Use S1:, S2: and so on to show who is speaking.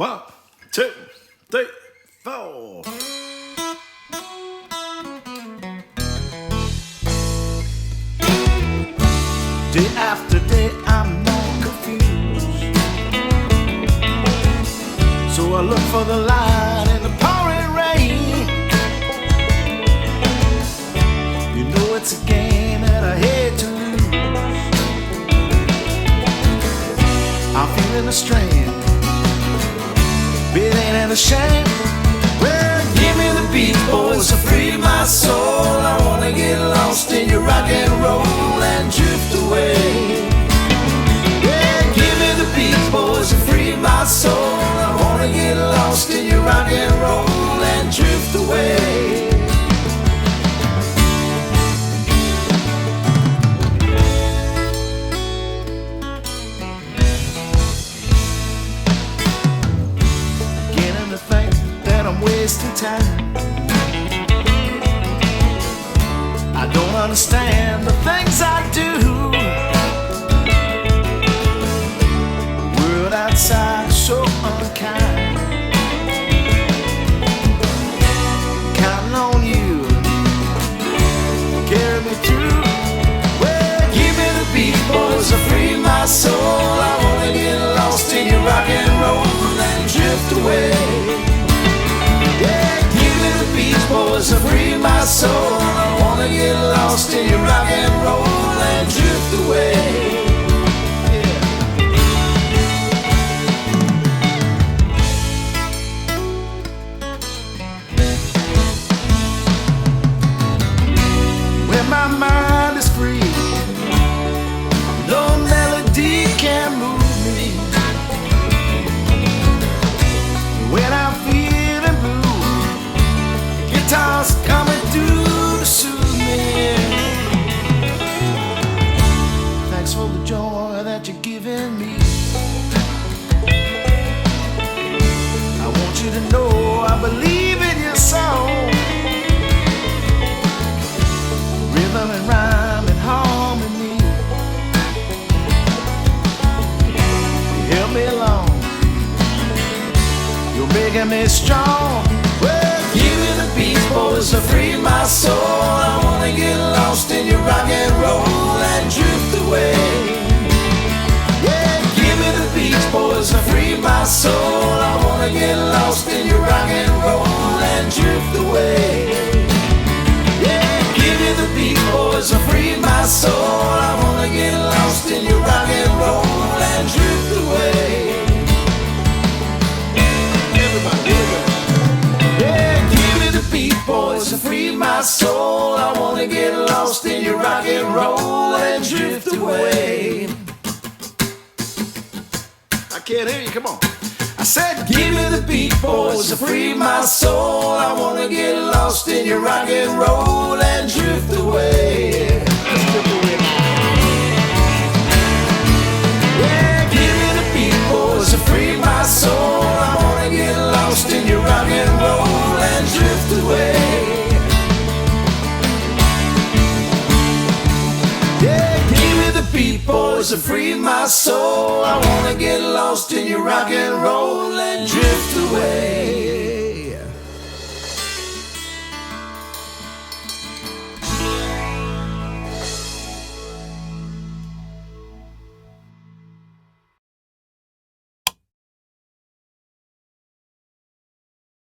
S1: One, two, three, four. Day after day, I'm more confused. So I look for the light in the pouring rain. You know it's a game that I hate to lose. I'm feeling the strain, but ain't it a shame? Well, give me the beat, boys, to free my soul. I wanna get lost in your rock and roll and drift away. Yeah, give me the beat, boys, to free my soul. I wanna get lost in your rock and roll and drift away. Beginning to think that I'm wasting time. I don't understand the things I do. The world outside is so unkind. Counting on you to carry me through. Well, give me the beat, boys, to free my soul. I wanna get lost in your rock and roll and drift away. Yeah, give me the beat, boys, to free my soul. I wanna get lost in your rock and roll and drift away. When my mind is free, no melody can move me. When I'm feeling blue, the guitar's coming through to soothe me. Thanks for the joy that you're giving me. I want you to know I believe in your song. Rhythm and rhyme and harmony. You help me along. You're making me strong. Well, give me the beat, boys, to free my soul. I wanna get lost in your rock and roll and drift away. Yeah, give me the beat, boys, to free my soul. I wanna get lost in your rock and roll and drift away. Yeah, give me the beat, boys, to free my soul. I wanna get lost in your rock and roll and drift away. Yeah, give me the beat, boys, to free my soul. I wanna get lost in your rock and roll and drift away. I can't hear you, come on. I said, give me the beat, boys, to free my soul. I wanna get lost in your rock and roll and drift away. Yeah, give me the beat, boys, to free my soul. I wanna get lost in your rock and roll and drift away. Yeah, give me the beat, boys, to free my soul. I wanna get lost in your rock and roll